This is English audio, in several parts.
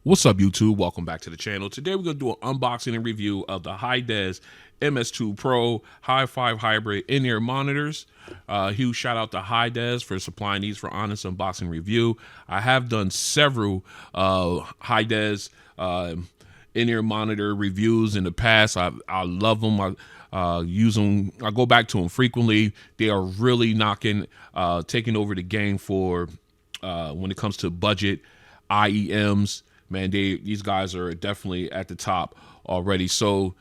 What's up, YouTube? Welcome back to the channel. Today we're going to do an unboxing and review of the HIDIZS MS2 Pro HiFi Hybrid in-ear monitors. Huge shout out to HIDIZS for supplying these for honest unboxing review. I have done several HIDIZS in-ear monitor reviews in the past. I love them. I use them. I go back to them frequently. They are really taking over the game for when it comes to budget IEMs. Man, these guys are definitely at the top already. So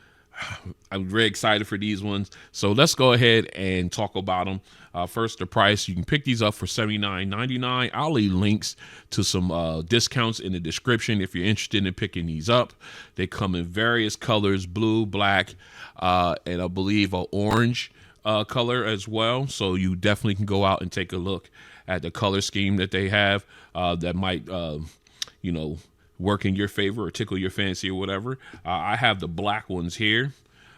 I'm very excited for these ones. So let's go ahead and talk about them. First, the price. You can pick these up for $79.99. I'll leave links to some discounts in the description if you're interested in picking these up. They come in various colors: blue, black, and I believe an orange color as well. So you definitely can go out and take a look at the color scheme that they have that might, work in your favor or tickle your fancy or whatever. I have the black ones here.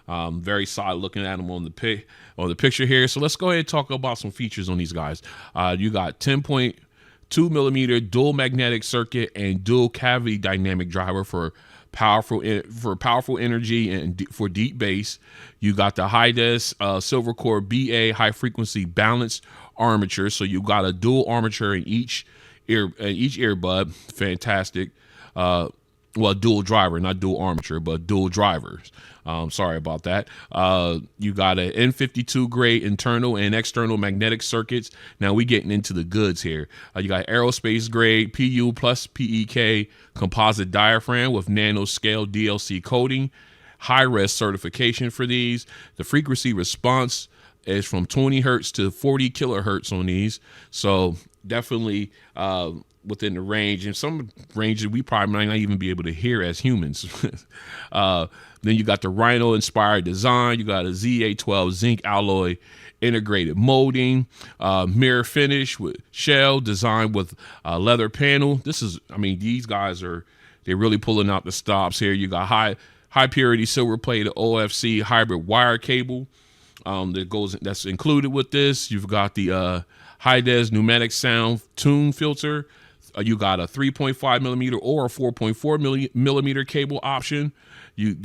Very solid looking at them on the picture here. So let's go ahead and talk about some features on these guys. You got 10.2 millimeter dual magnetic circuit and dual cavity dynamic driver for powerful energy and for deep bass. You got the HIDIZS silver core BA high frequency balanced armature. So you got a dual armature in each earbud. Fantastic. Well, dual driver, not dual armature, but dual drivers. Sorry about that. You got an N52 grade internal and external magnetic circuits. Now we getting into the goods here. You got aerospace grade PU plus PEK composite diaphragm with nanoscale DLC coating. High-res certification for these. The frequency response is from 20 hertz to 40 kilohertz on these. So definitely within the range, and some ranges we probably might not even be able to hear as humans. Then you got the Rhino inspired design. You got a ZA12 zinc alloy integrated molding, mirror finish with shell designed with leather panel. These guys they're really pulling out the stops here. You got high purity silver plated OFC hybrid wire cable that's included with this. You've got the HIDIZS pneumatic sound tune filter. You got a 3.5 millimeter or a 4.4 millimeter cable option. They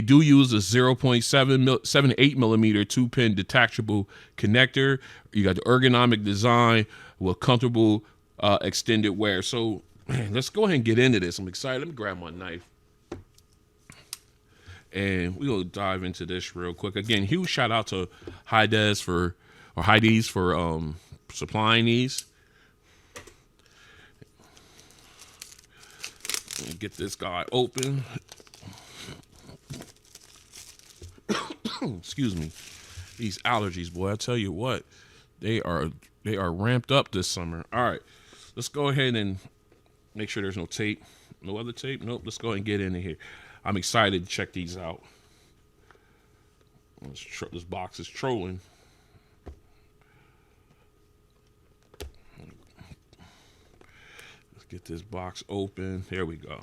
do use a 0.78 millimeter 2-pin detachable connector. You got the ergonomic design with comfortable extended wear. So man, let's go ahead and get into this. I'm excited. Let me grab my knife and we'll dive into this real quick. Again, huge shout out to HIDIZS for supplying these. Get this guy open. Excuse me. These allergies, boy, I tell you what, they are ramped up this summer. All right, let's go ahead and make sure there's no tape. No other tape? Nope. Let's go ahead and get into here. I'm excited to check these out. This box is trolling. Get this box open. There we go.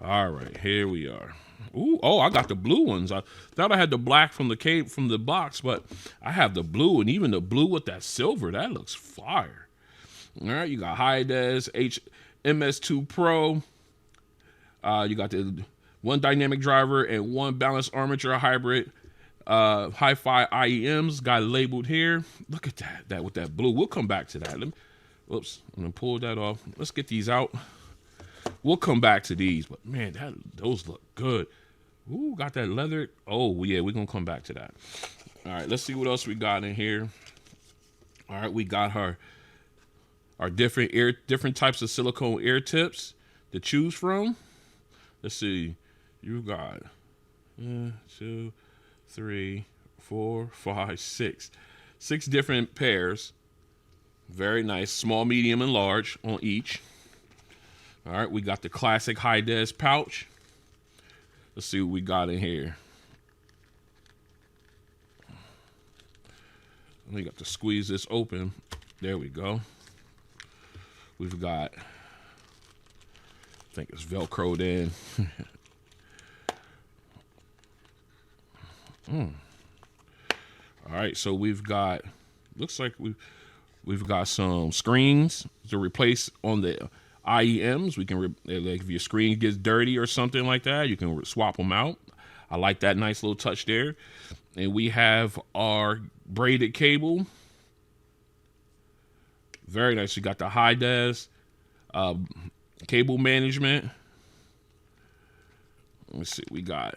All right, here we are. Ooh, oh, I got the blue ones. I thought I had the black from the box, but I have the blue, and even the blue with that silver. That looks fire. All right, you got HIDIZS MS2 Pro. You got the one dynamic driver and one balanced armature hybrid HiFi IEMs. Got it labeled here. Look at that with that blue. We'll come back to that. Whoops, I'm gonna pull that off. Let's get these out. We'll come back to these, but man, those look good. Ooh, got that leather. Oh yeah, we're gonna come back to that. All right, let's see what else we got in here. All right, we got our different types of silicone ear tips to choose from. Let's see. You got 1, 2, 3, 4, 5, 6 different pairs. Very nice, small, medium, and large on each. All right, we got the classic HIDIZS pouch. Let's see what we got in here. We got to squeeze this open. There we go. We've got, I think it's Velcroed in. All right, so we've got, looks like we've got some screens to replace on the IEMs. We can, like if your screen gets dirty or something like that, you can swap them out. I like that nice little touch there. And we have our braided cable. Very nice. You got the HIDIZS cable management. Let me see. We got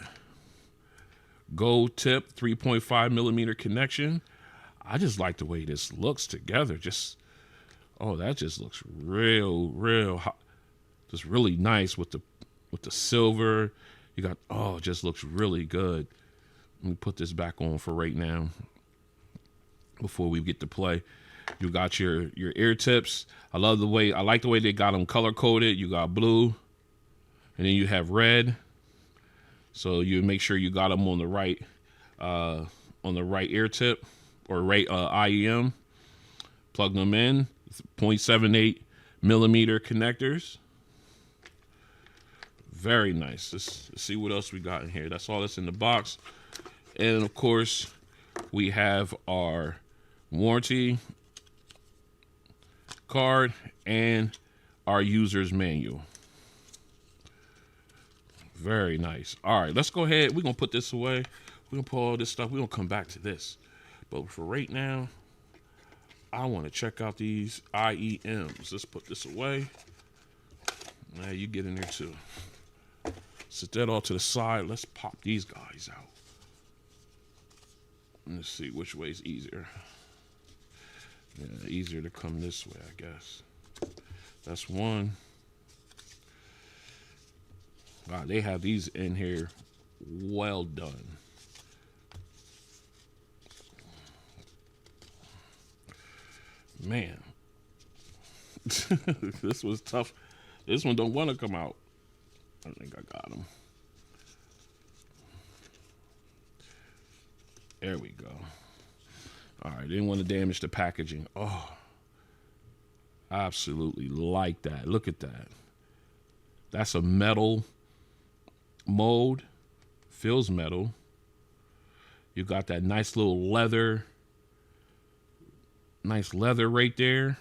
gold tip 3.5 millimeter connection. I just like the way this looks together. Just, oh, that just looks real hot. Just really nice with the silver. You got, oh, it just looks really good. Let me put this back on for right now before we get to play. You got your ear tips. I like the way they got them color coded. You got blue, and then you have red. So you make sure you got them on the right ear tip or right IEM. Plug them in. 0.78 millimeter connectors. Very nice. Let's see what else we got in here. That's all that's in the box. And of course, we have our warranty card and our user's manual. Very nice. All right, let's go ahead. We're going to put this away. We're going to put all this stuff. We're going to come back to this. But for right now, I want to check out these IEMs. Let's put this away. Now you get in there too. Set that all to the side. Let's pop these guys out. Let's see which way is easier. Yeah, easier to come this way, I guess. That's one. Wow, they have these in here. Well done. Man. This was tough. This one don't want to come out. I think I got him. There we go. All right, didn't want to damage the packaging. Oh, absolutely like that. Look at that. That's a metal mold. Feels metal. You got that nice little leather. Nice leather right there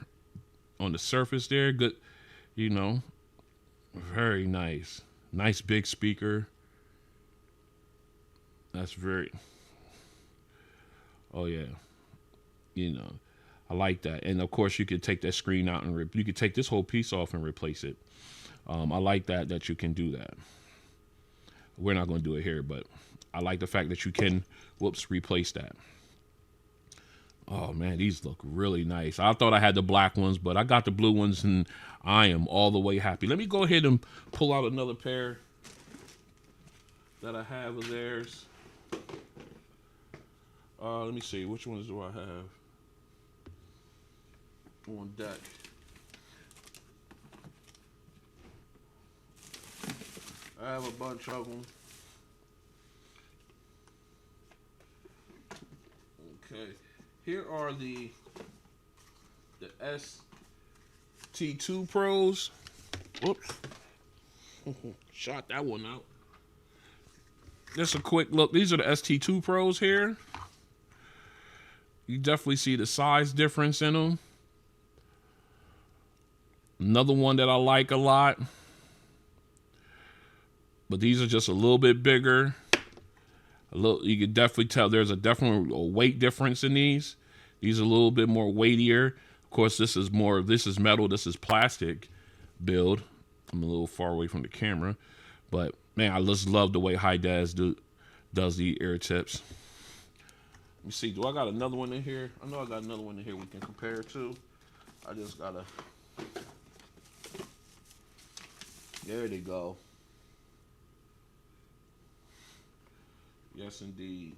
on the surface there. Good, you know, very nice. Nice big speaker. That's very, oh yeah. You know, I like that. And of course you could take that screen out and you could take this whole piece off and replace it. I like that you can do that. We're not going to do it here, but I like the fact that you can, replace that. Oh man, these look really nice. I thought I had the black ones, but I got the blue ones and I am all the way happy. Let me go ahead and pull out another pair that I have of theirs. Let me see, which ones do I have on deck? I have a bunch of them. Okay, here are the ST2 Pros. Whoops, shot that one out. Just a quick look. These are the ST2 Pros here. You definitely see the size difference in them. Another one that I like a lot. But these are just a little bit bigger. You can definitely tell there's definitely a weight difference in these. These are a little bit more weightier. Of course, this is metal, this is plastic build. I'm a little far away from the camera. But man, I just love the way HIDIZS does the ear tips. Let me see, do I got another one in here? I know I got another one in here we can compare to. I just gotta, there they go. Yes, indeed.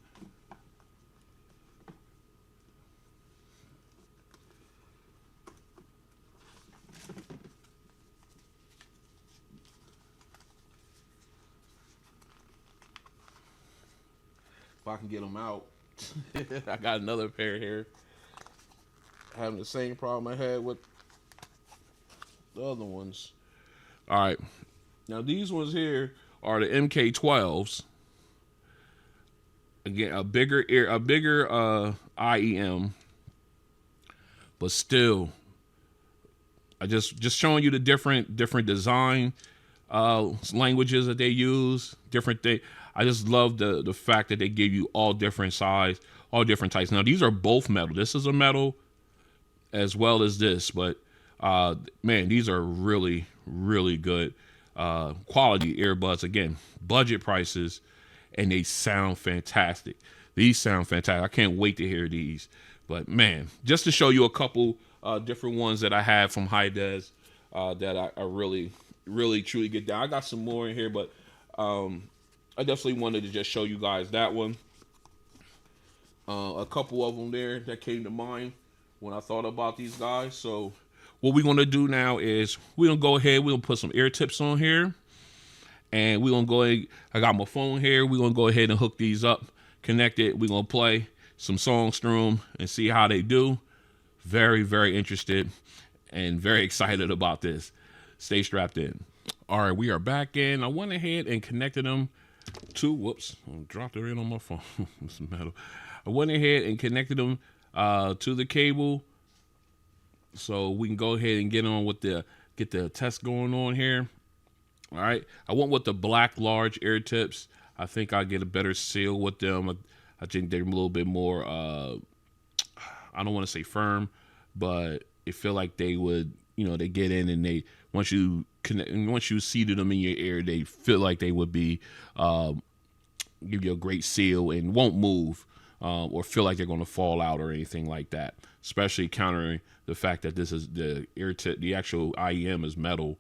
If I can get them out. I got another pair here. Having the same problem I had with the other ones. All right. Now these ones here are the MK12s. Again, a bigger IEM, but still I just showing you the different design languages that they use, different thing. I just love the fact that they give you all different size, all different types. Now these are both metal. This is a metal as well as this, but man, these are really good quality earbuds. Again, budget prices, and they sound fantastic. These sound fantastic. I can't wait to hear these. But man, just to show you a couple different ones that I have from HIDIZS that I really truly get down. I got some more in here, but I definitely wanted to just show you guys that one. A couple of them there that came to mind when I thought about these guys. So what we're going to do now is we're going to go ahead, we're going to put some ear tips on here, and we're going to go ahead, I got my phone here, we're going to go ahead and hook these up, connect it, we're going to play some songs through them and see how they do. Very interested and very excited about this. Stay strapped in. All right, we are back in. I went ahead and connected them to, whoops, I dropped it in on my phone. It's metal. I went ahead and connected them to the cable, so we can go ahead and get on with get the test going on here. All right, I went with the black large ear tips. I think I'll get a better seal with them. I think they're a little bit more, I don't want to say firm, but it feel like they would, they get in and they, once you connect, once you seated them in your ear, they feel like they would be, give you a great seal and won't move or feel like they're going to fall out or anything like that, especially countering the fact that this is the ear tip, the actual IEM is metal,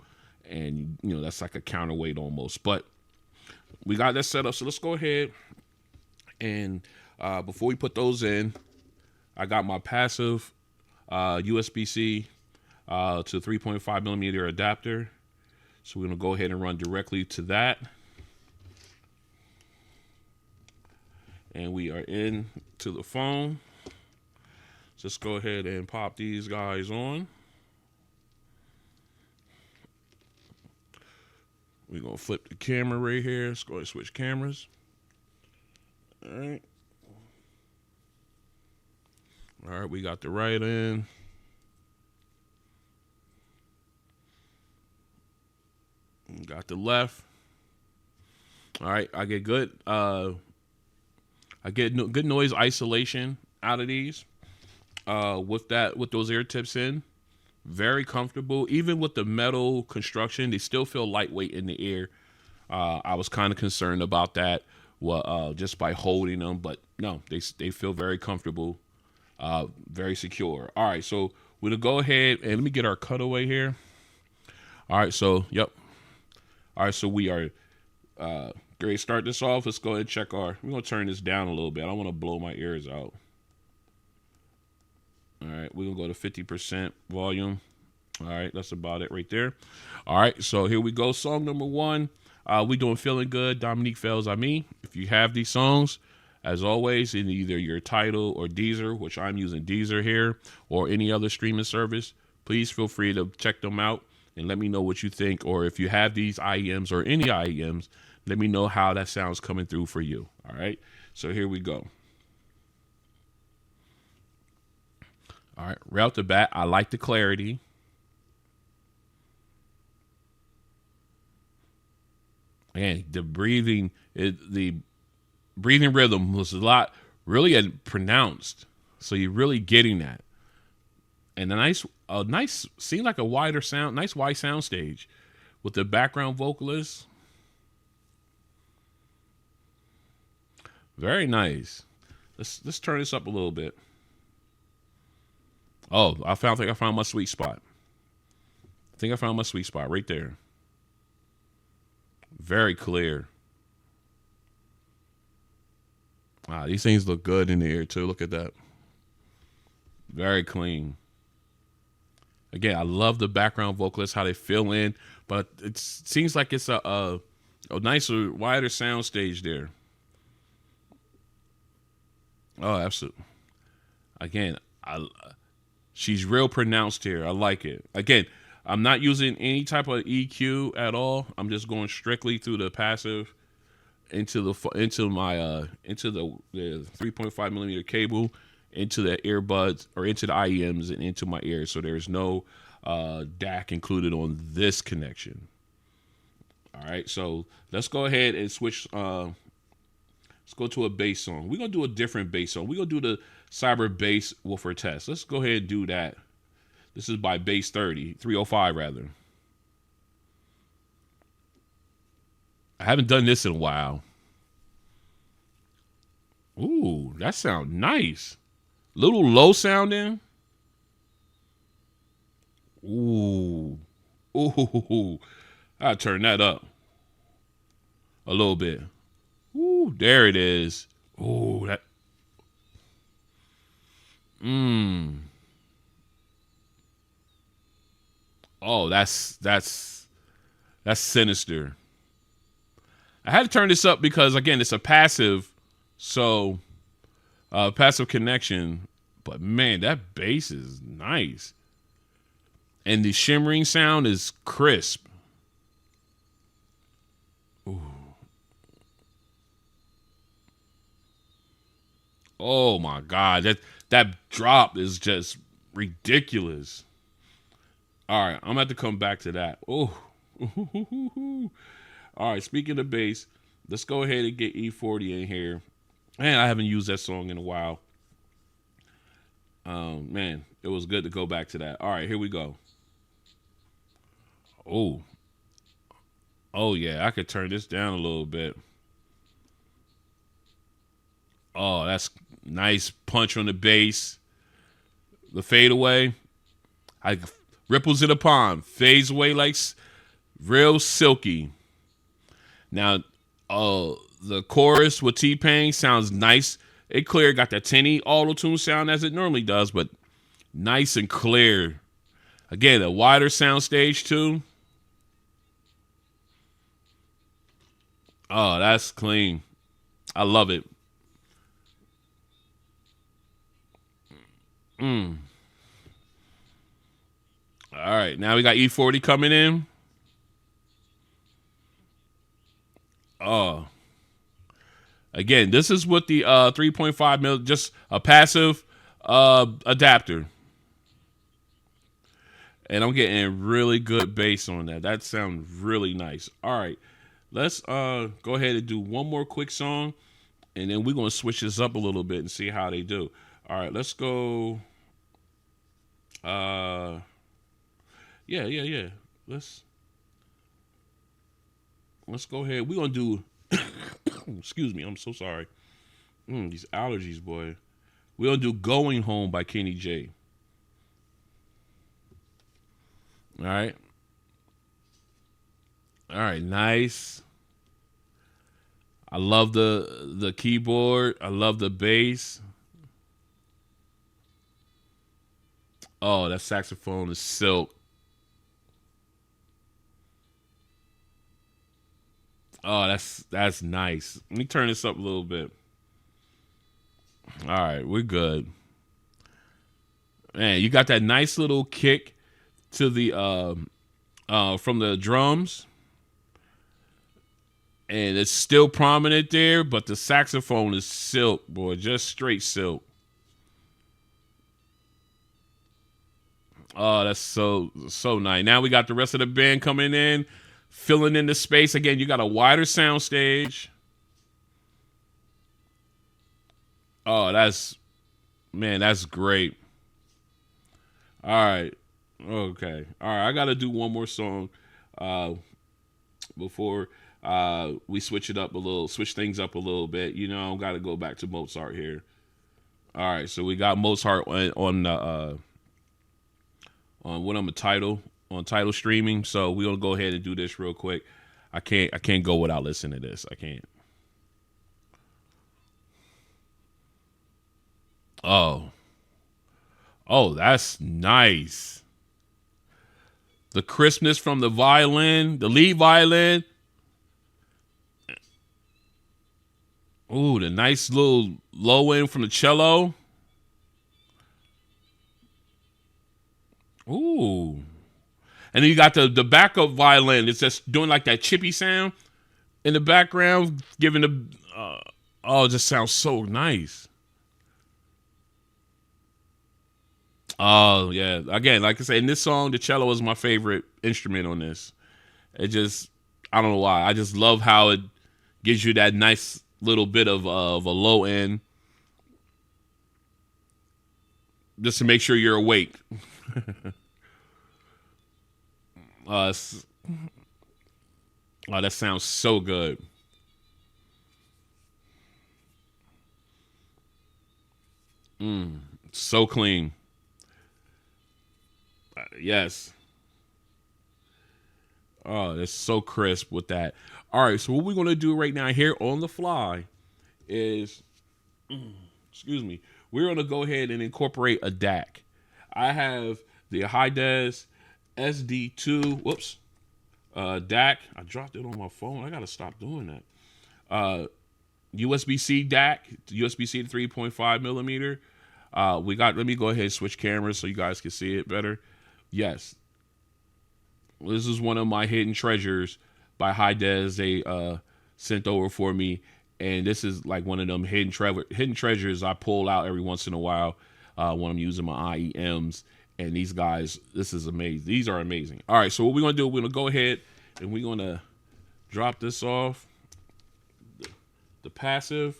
and that's like a counterweight almost. But we got that set up, so let's go ahead and before we put those in, I got my passive USB-C to 3.5 millimeter adapter, so we're gonna go ahead and run directly to that, and we are in to the phone. Just go ahead and pop these guys on. We're gonna flip the camera right here. Let's go ahead and switch cameras. All right. All right, we got the right in. Got the left. All right, I get good. I get good noise isolation out of these. With those ear tips in, very comfortable. Even with the metal construction, they still feel lightweight in the ear. I was kind of concerned about that, just by holding them, but no, they feel very comfortable, very secure. All right, so we're gonna go ahead and let me get our cutaway here. All right, so yep. All right, so we are ready to start this off. Let's go ahead and check we're gonna turn this down a little bit. I don't want to blow my ears out. All right, we're gonna go to 50% volume. All right, that's about it right there. All right, so here we go. Song number one. We doing Feeling Good, Dominique Fails on Me. If you have these songs, as always, in either your Tidal or Deezer, which I'm using Deezer here, or any other streaming service, please feel free to check them out and let me know what you think. Or if you have these IEMs or any IEMs, let me know how that sounds coming through for you. All right, so here we go. All right, right off the bat, I like the clarity. And the breathing rhythm was really pronounced. So you're really getting that. And a nice, seemed like a wider sound, nice wide sound stage with the background vocalist. Very nice. Let's turn this up a little bit. Oh, I think I found my sweet spot. I think I found my sweet spot right there. Very clear. These things look good in the ear too. Look at that. Very clean. Again, I love the background vocalists, how they fill in, but it seems like it's a nicer, wider sound stage there. Oh, absolutely. Again, she's real pronounced here. I like it. Again, I'm not using any type of EQ at all. I'm just going strictly through the passive into the 3.5 millimeter cable, into the earbuds or into the IEMs and into my ears. So there's no DAC included on this connection. All right, so let's go ahead and switch. Let's go to a bass song. We're gonna do a different bass song. We're gonna do the Cyber Bass Woofer Test. Let's go ahead and do that. This is by Bass 305 rather. I haven't done this in a while. Ooh, that sounds nice. Little low sounding. Ooh. Ooh. I'll turn that up a little bit. Ooh, there it is. Ooh, that. Oh, that's sinister. I had to turn this up because again, it's a passive, so passive connection. But man, that bass is nice, and the shimmering sound is crisp. Ooh. Oh my God, that drop is just ridiculous. All right, I'm gonna have to come back to that. Oh, all right. Speaking of bass, let's go ahead and get E40 in here. Man, I haven't used that song in a while. Man, it was good to go back to that. All right, here we go. Oh yeah, I could turn this down a little bit. Oh, that's nice punch on the bass. The fadeaway. I ripples in a pond, fades away like real silky. Now, the chorus with T-Pain sounds nice. It clear, got that tinny auto-tune sound as it normally does, but nice and clear. Again, a wider sound stage too. Oh, that's clean. I love it. All right, now we got E40 coming in. Again, this is with the 3.5 mil, just a passive adapter. And I'm getting really good bass on that. That sounds really nice. All right, let's go ahead and do one more quick song, and then we're going to switch this up a little bit and see how they do. All right, let's go. Yeah. Let's go ahead. We're going to do, excuse me, I'm so sorry. These allergies, boy. We're going to do Going Home by Kenny J. All right. All right, nice. I love the keyboard. I love the bass. Oh, that saxophone is silk. Oh, that's nice. Let me turn this up a little bit. All right, we're good. Man, you got that nice little kick to the from the drums. And it's still prominent there, but the saxophone is silk, boy, just straight silk. Oh, that's so nice. Now we got the rest of the band coming in, filling in the space. Again, you got a wider sound stage. Oh, that's great. All right. Okay. All right. I got to do one more song before we switch things up a little bit. You know, I got to go back to Mozart here. All right. So we got Mozart on what I'm a title on title streaming. So we're gonna go ahead and do this real quick. I can't go without listening to this. I can't. Oh, that's nice. The crispness from the violin, the lead violin. Ooh, the nice little low end from the cello. Ooh. And then you got the backup violin. It's just doing like that chippy sound in the background, giving the it just sounds so nice. Oh yeah. Again, like I said, in this song, the cello is my favorite instrument on this. It just, I don't know why. I just love how it gives you that nice little bit of a low end, just to make sure you're awake. uh, oh, that sounds so good. So clean. Yes. Oh, it's so crisp with that. All right, so what we're gonna do right now here on the fly is, excuse me, we're gonna go ahead and incorporate a DAC. I have the HIDIZS SD2. Whoops. DAC. I dropped it on my phone. I gotta stop doing that. USB-C DAC, USB-C to 3.5 millimeter. We got. Let me go ahead and switch cameras so you guys can see it better. Yes, this is one of my hidden treasures by HIDIZS. They sent over for me, and this is like one of them hidden treasures I pull out every once in a while when I'm using my IEMs. And these guys, this is amazing. These are amazing. All right, so what we're gonna do? We're gonna go ahead and we're gonna drop this off the passive.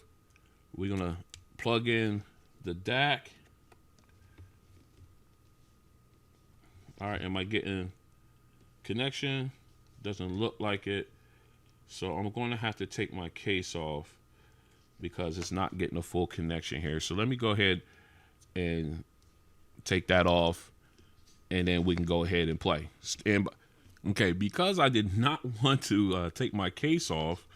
We're gonna plug in the DAC. All right, am I getting connection? Doesn't look like it. So I'm going to have to take my case off because it's not getting a full connection here. So let me go ahead and take that off, and then we can go ahead and play. Okay, because I did not want to take my case off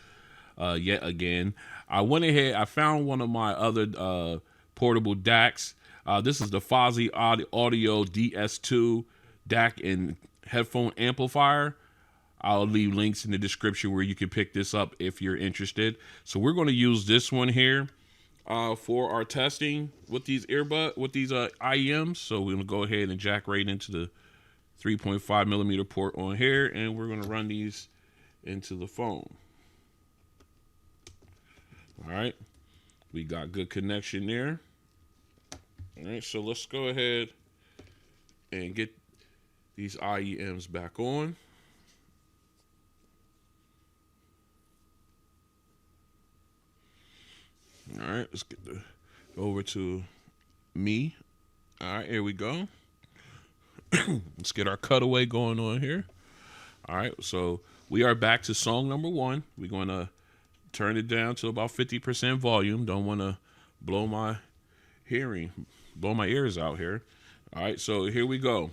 yet again, I went ahead, I found one of my other portable DACs. This is the Fozzy Audio DS2 DAC and headphone amplifier. I'll leave links in the description where you can pick this up if you're interested. So we're going to use this one here for our testing with these IEMs. So we're going to go ahead and jack right into the 3.5 millimeter port on here, and we're going to run these into the phone. All right, we got good connection there. All right, so let's go ahead and get these IEMs back on. All right, let's get over to me. All right, here we go. Let's get our cutaway going on here. All right, so we are back to song number 1. We're going to turn it down to about 50% volume. Don't want to blow my ears out here. All right, so here we go.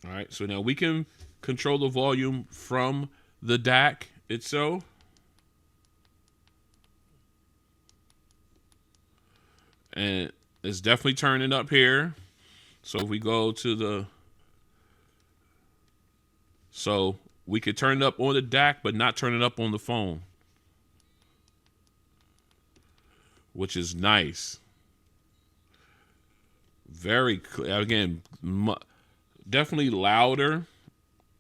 All right, so now we can control the volume from the DAC itself. And it's definitely turning up here. So if we go to so we could turn it up on the DAC, but not turn it up on the phone, which is nice. Very clear. Again, definitely louder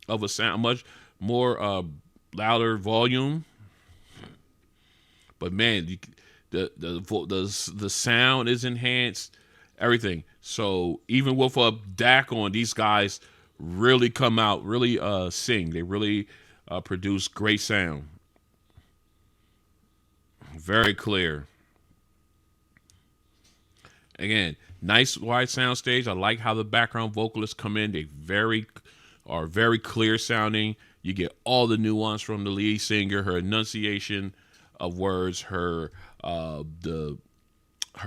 of a sound, much more louder volume. But man, the sound is enhanced, everything. So even with a DAC on, these guys really come out, really sing. They really produce great sound. Very clear. Again, nice wide sound stage. I like how the background vocalists come in. They are very clear sounding. You get all the nuance from the lead singer, her enunciation of words, her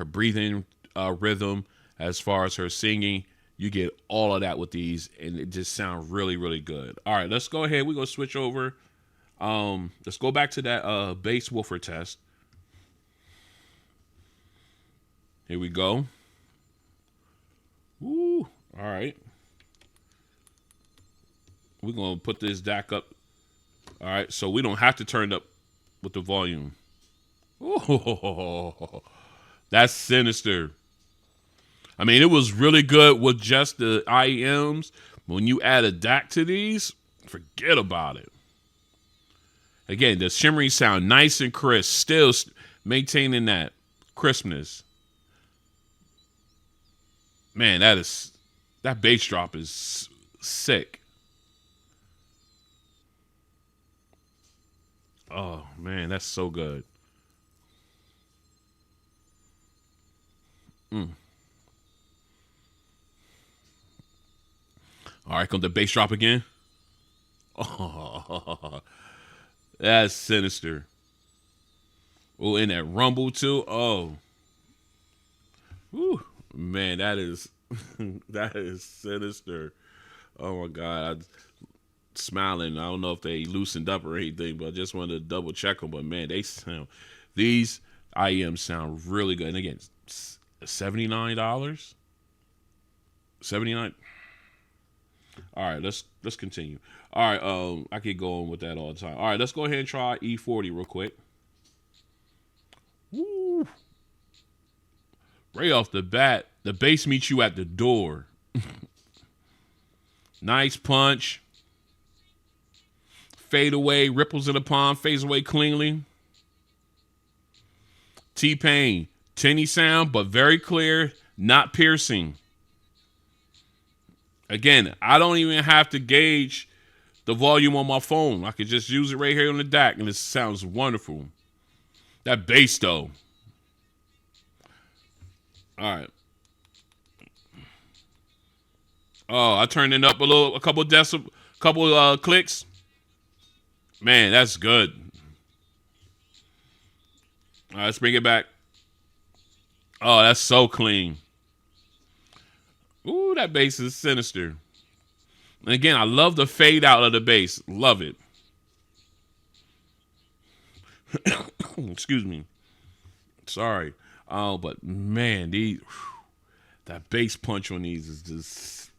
breathing rhythm, as far as her singing. You get all of that with these, and it just sounds really, really good. All right, let's go ahead. We're going to switch over. Let's go back to that bass woofer test. Here we go. Woo. All right. We're going to put this DAC up. All right, so we don't have to turn it up with the volume. Oh, that's sinister. I mean, it was really good with just the IEMs. When you add a DAC to these, forget about it. Again, the shimmering sound, nice and crisp, still maintaining that crispness. Man, that bass drop is sick. Oh man, that's so good. All right, come the bass drop again. Oh, that's sinister. Oh, and that rumble too. Oh, whew. Man, that is that is sinister. Oh my god, I'm smiling. I don't know if they loosened up or anything, but I just wanted to double check them. But man, these IEMs sound really good. And again, $79, 79. All right, let's continue. All right, I keep going with that all the time. All right, let's go ahead and try E40 real quick. Woo. Right off the bat, the bass meets you at the door. Nice punch. Fade away, ripples in the pond, fades away cleanly. T-Pain, tinny sound, but very clear, not piercing. Again, I don't even have to gauge the volume on my phone. I could just use it right here on the DAC, and it sounds wonderful. That bass, though. All right. Oh, I turned it up a couple clicks. Man, that's good. All right, let's bring it back. Oh, that's so clean. Ooh, that bass is sinister. And again, I love the fade out of the bass. Love it. Excuse me. Sorry. Oh, but man, that bass punch on these is just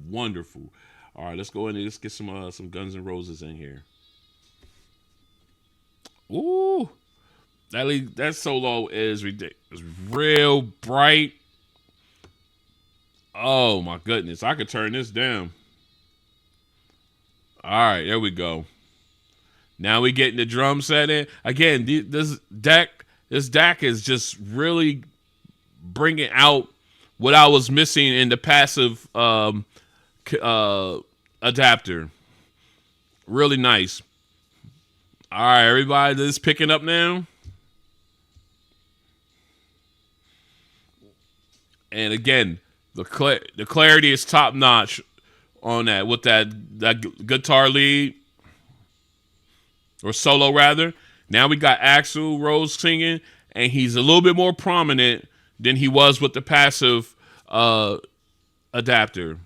wonderful. All right, let's go in and let's get some Guns N' Roses in here. Ooh, that solo is ridiculous. It's real bright. Oh my goodness, I could turn this down. All right, there we go. Now we getting the drum set in. Again, this DAC is just really bringing out what I was missing in the passive adapter. Really nice. All right, everybody, this is picking up now. And again, the clarity is top notch on that with that guitar lead or solo rather. Now we got Axl Rose singing, and he's a little bit more prominent than he was with the passive adapter.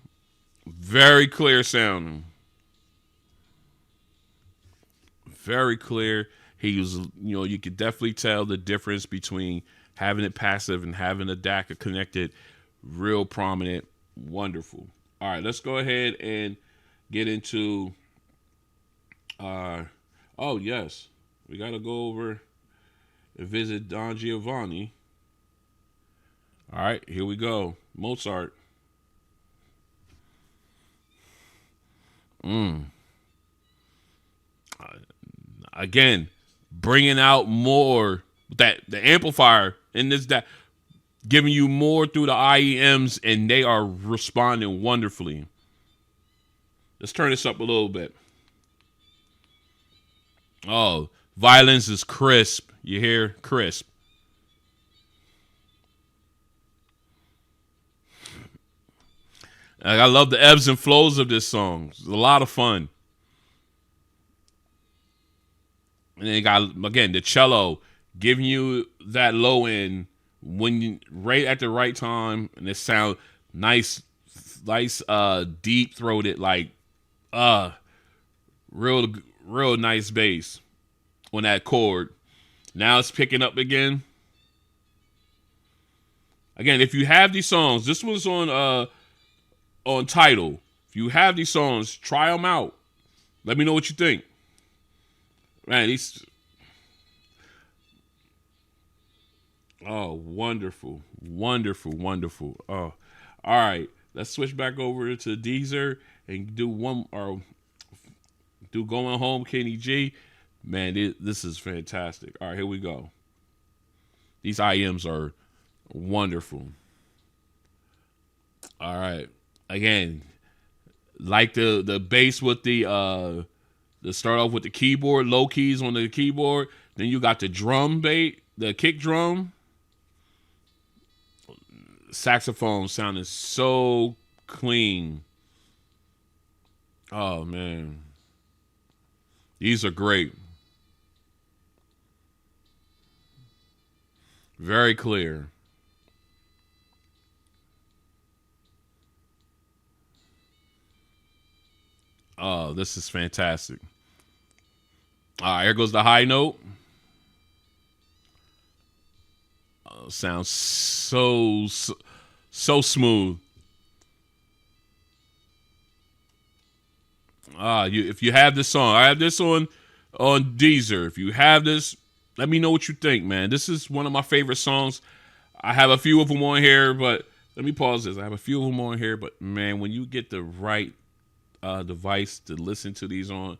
Very clear sounding. Very clear. He was, you could definitely tell the difference between having it passive and having a DAC connected. Real prominent. Wonderful. All right, let's go ahead and get into oh yes, we got to go over and visit Don Giovanni. All right, here we go. Mozart. Again, bringing out more the amplifier in this DAC, giving you more through the IEMs, and they are responding wonderfully. Let's turn this up a little bit. Oh, violence is crisp. You hear? Crisp. I love the ebbs and flows of this song. It's a lot of fun. And then you got, again, the cello giving you that low end right at the right time, and it sounds nice, deep throated, like real nice bass on that chord. Now it's picking up again. Again, if you have these songs, this was on Tidal. If you have these songs, try them out. Let me know what you think. Man, oh, wonderful, wonderful, wonderful. Oh, all right. Let's switch back over to Deezer and do Going Home, Kenny G. Man, this is fantastic. All right, here we go. These IMs are wonderful. All right. Again, like the bass with the start off with the keyboard, low keys on the keyboard. Then you got the drum bait, the kick drum. Saxophone sounding so clean. Oh man. These are great. Very clear. Oh, this is fantastic. All right, here goes the high note. Sounds so smooth. If you have this song, I have this on Deezer. If you have this, let me know what you think, man. This is one of my favorite songs. I have a few of them on here, but let me pause this. I have a few of them on here, but man, when you get the right device to listen to these on,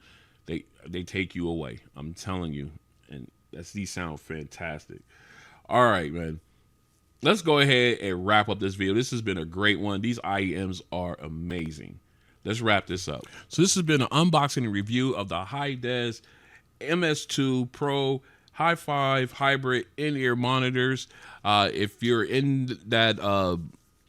they take you away. I'm telling you, and these sound fantastic. All right, man. Let's go ahead and wrap up this video. This has been a great one. These IEMs are amazing. Let's wrap this up. So this has been an unboxing and review of the HIDIZS MS2 Pro HiFi hybrid in-ear monitors. If you're in that,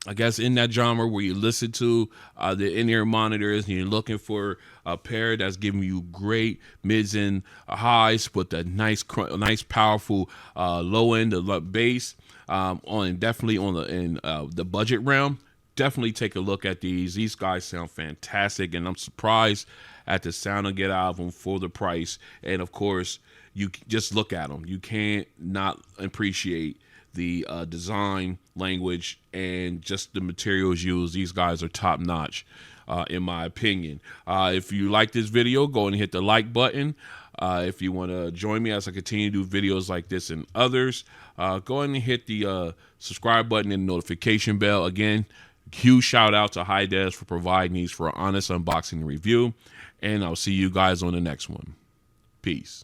I guess in that genre where you listen to the in-ear monitors and you're looking for a pair that's giving you great mids and highs with a nice powerful low end of bass, definitely in the budget realm, definitely take a look at these. These guys sound fantastic, and I'm surprised at the sound I get out of them for the price. And of course, you just look at them. You can't not appreciate the design, language, and just the materials used. These guys are top notch, in my opinion. If you like this video, go and hit the like button. If you want to join me as I continue to do videos like this and others, go ahead and hit the subscribe button and notification bell. Again, huge shout out to HIDIZS for providing these for an honest unboxing and review. And I'll see you guys on the next one. Peace.